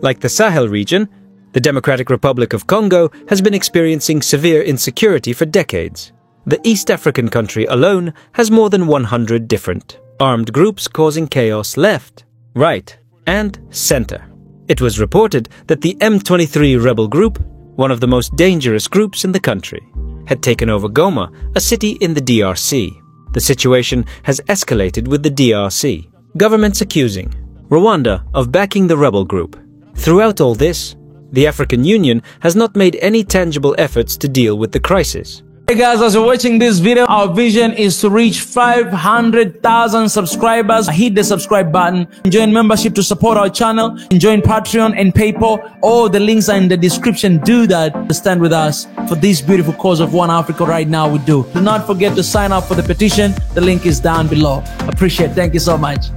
Like the Sahel region, the Democratic Republic of Congo has been experiencing severe insecurity for decades. The East African country alone has more than 100 different armed groups causing chaos left, right, and center. It was reported that the M23 rebel group, one of the most dangerous groups in the country, had taken over Goma, a city in the DRC. The situation has escalated with the DRC governments accusing Rwanda of backing the rebel group. Throughout all this, the African Union has not made any tangible efforts to deal with the crisis. Hey guys, as you're watching this video, our vision is to reach 500,000 subscribers. Hit the subscribe button, join membership to support our channel, join Patreon and PayPal. All the links are in the description. Do that to stand with us for this beautiful cause of One Africa right now. We do not forget to sign up for the petition. The link is down below. Appreciate it. Thank you so much.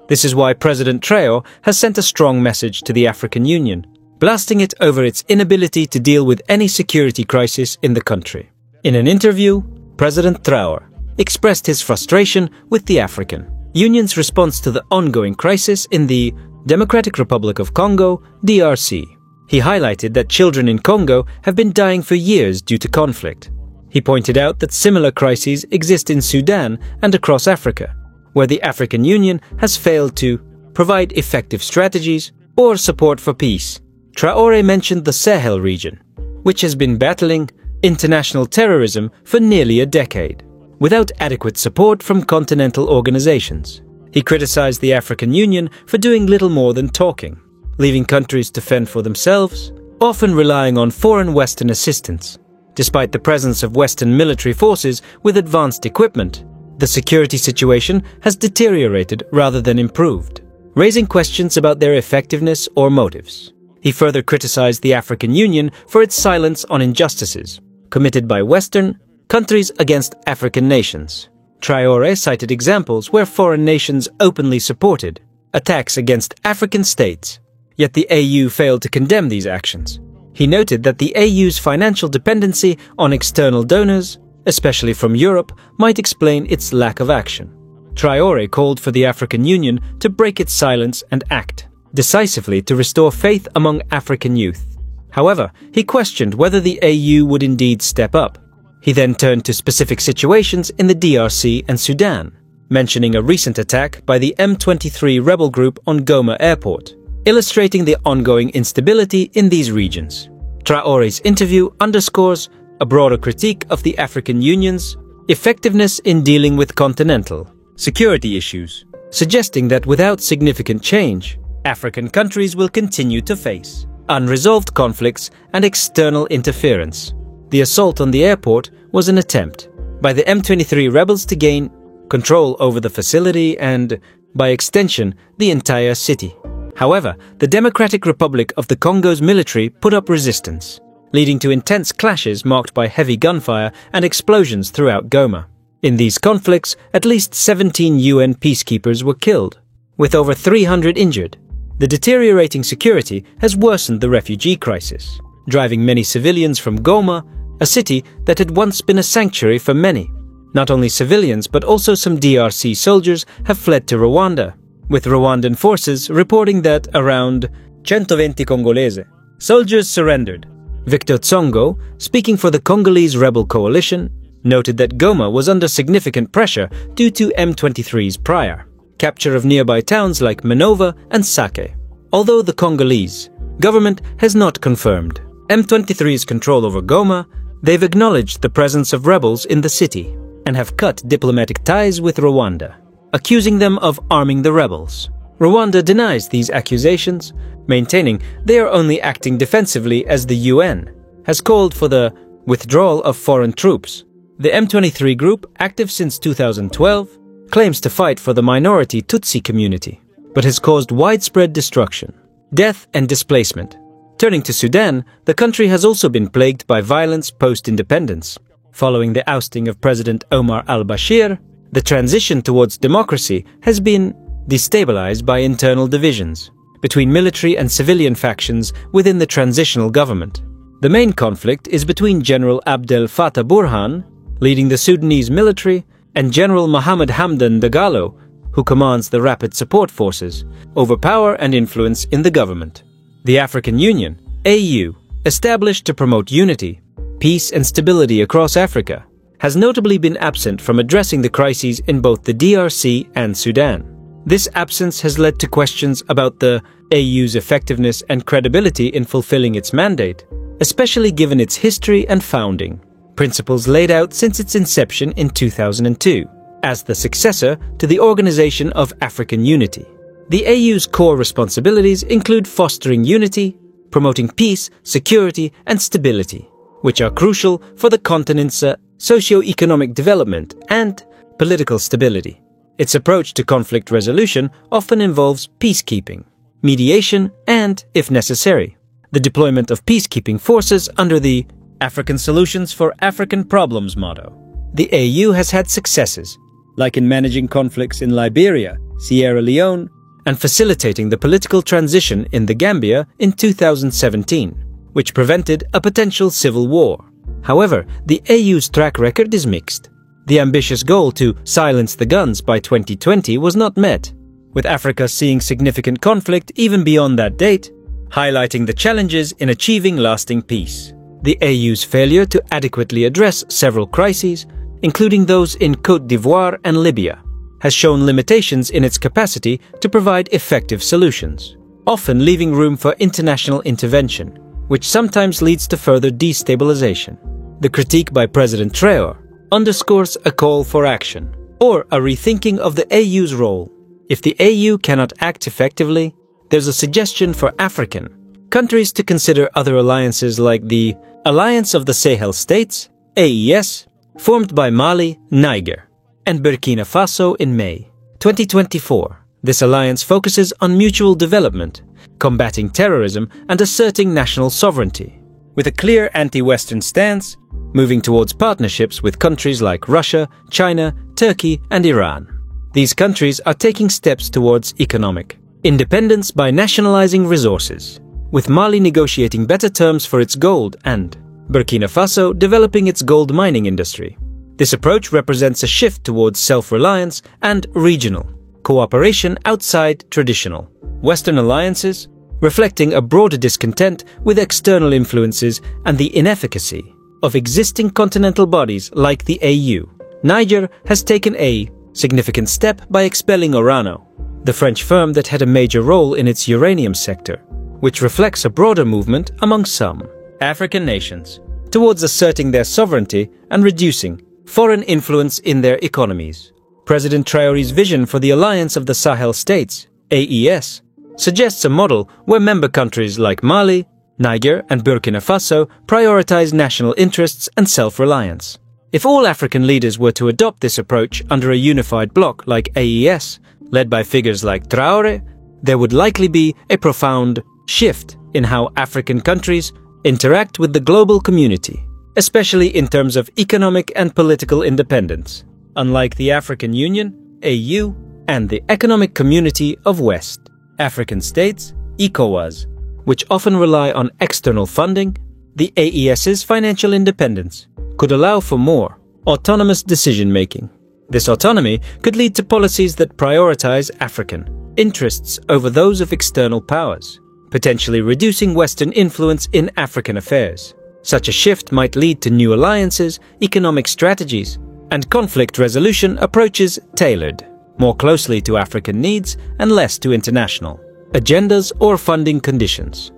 This is why President Traore has sent a strong message to the African Union, blasting it over its inability to deal with any security crisis in the country. In an interview, President Traore expressed his frustration with the African Union's response to the ongoing crisis in the Democratic Republic of Congo, DRC. He highlighted that children in Congo have been dying for years due to conflict. He pointed out that similar crises exist in Sudan and across Africa, where the African Union has failed to provide effective strategies or support for peace. Traore mentioned the Sahel region, which has been battling international terrorism for nearly a decade, without adequate support from continental organizations. He criticized the African Union for doing little more than talking, leaving countries to fend for themselves, often relying on foreign Western assistance. Despite the presence of Western military forces with advanced equipment, the security situation has deteriorated rather than improved, raising questions about their effectiveness or motives. He further criticized the African Union for its silence on injustices committed by Western countries against African nations. Traore cited examples where foreign nations openly supported attacks against African states, yet the AU failed to condemn these actions. He noted that the AU's financial dependency on external donors, especially from Europe, might explain its lack of action. Traore called for the African Union to break its silence and act decisively to restore faith among African youth. However, he questioned whether the AU would indeed step up. He then turned to specific situations in the DRC and Sudan, mentioning a recent attack by the M23 rebel group on Goma airport, illustrating the ongoing instability in these regions. Traore's interview underscores a broader critique of the African Union's effectiveness in dealing with continental security issues, suggesting that without significant change, African countries will continue to face unresolved conflicts and external interference. The assault on the airport was an attempt by the M23 rebels to gain control over the facility and, by extension, the entire city. However, the Democratic Republic of the Congo's military put up resistance, leading to intense clashes marked by heavy gunfire and explosions throughout Goma. In these conflicts, at least 17 UN peacekeepers were killed, with over 300 injured. The deteriorating security has worsened the refugee crisis, driving many civilians from Goma, a city that had once been a sanctuary for many. Not only civilians, but also some DRC soldiers have fled to Rwanda, with Rwandan forces reporting that around 120 Congolese soldiers surrendered. Victor Tsongo, speaking for the Congolese rebel coalition, noted that Goma was under significant pressure due to M23's prior capture of nearby towns like Minova and Sake. Although the Congolese government has not confirmed M23's control over Goma, they've acknowledged the presence of rebels in the city and have cut diplomatic ties with Rwanda, accusing them of arming the rebels. Rwanda denies these accusations, maintaining they are only acting defensively as the UN has called for the withdrawal of foreign troops. The M23 group, active since 2012, claims to fight for the minority Tutsi community, but has caused widespread destruction, death and displacement. Turning to Sudan, the country has also been plagued by violence post-independence. Following the ousting of President Omar al-Bashir, the transition towards democracy has been destabilized by internal divisions between military and civilian factions within the transitional government. The main conflict is between General Abdel Fattah Burhan, leading the Sudanese military, and General Mohammed Hamdan Dagalo, who commands the Rapid Support Forces, over power and influence in the government. The African Union, AU, established to promote unity, peace and stability across Africa, has notably been absent from addressing the crises in both the DRC and Sudan. This absence has led to questions about the AU's effectiveness and credibility in fulfilling its mandate, especially given its history and founding, principles laid out since its inception in 2002, as the successor to the Organization of African Unity. The AU's core responsibilities include fostering unity, promoting peace, security, and stability, which are crucial for the continent's socio-economic development and political stability. Its approach to conflict resolution often involves peacekeeping, mediation, and, if necessary, the deployment of peacekeeping forces under the African Solutions for African Problems motto. The AU has had successes, like in managing conflicts in Liberia, Sierra Leone, and facilitating the political transition in the Gambia in 2017, which prevented a potential civil war. However, the AU's track record is mixed. The ambitious goal to silence the guns by 2020 was not met, with Africa seeing significant conflict even beyond that date, highlighting the challenges in achieving lasting peace. The AU's failure to adequately address several crises, including those in Côte d'Ivoire and Libya, has shown limitations in its capacity to provide effective solutions, often leaving room for international intervention, which sometimes leads to further destabilization. The critique by President Traore underscores a call for action, or a rethinking of the AU's role. If the AU cannot act effectively, there's a suggestion for African countries to consider other alliances like the Alliance of the Sahel States, AES, formed by Mali, Niger, and Burkina Faso in May 2024. This alliance focuses on mutual development, combating terrorism, and asserting national sovereignty, with a clear anti-Western stance, moving towards partnerships with countries like Russia, China, Turkey, and Iran. These countries are taking steps towards economic independence by nationalizing resources, with Mali negotiating better terms for its gold and Burkina Faso developing its gold mining industry. This approach represents a shift towards self-reliance and regional cooperation outside traditional Western alliances, reflecting a broader discontent with external influences and the inefficacy of existing continental bodies like the AU. Niger has taken a significant step by expelling Orano, the French firm that had a major role in its uranium sector, which reflects a broader movement among some African nations towards asserting their sovereignty and reducing foreign influence in their economies. President Traore's vision for the Alliance of the Sahel States, AES, suggests a model where member countries like Mali, Niger, and Burkina Faso prioritize national interests and self-reliance. If all African leaders were to adopt this approach under a unified bloc like AES, led by figures like Traore, there would likely be a profound shift in how African countries interact with the global community, especially in terms of economic and political independence, unlike the African Union, AU, and the Economic Community of West African States, ECOWAS, which often rely on external funding. The AES's financial independence could allow for more autonomous decision-making. This autonomy could lead to policies that prioritize African interests over those of external powers, potentially reducing Western influence in African affairs. Such a shift might lead to new alliances, economic strategies, and conflict resolution approaches tailored more closely to African needs and less to international agendas or funding conditions.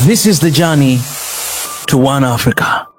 This is the journey to one Africa.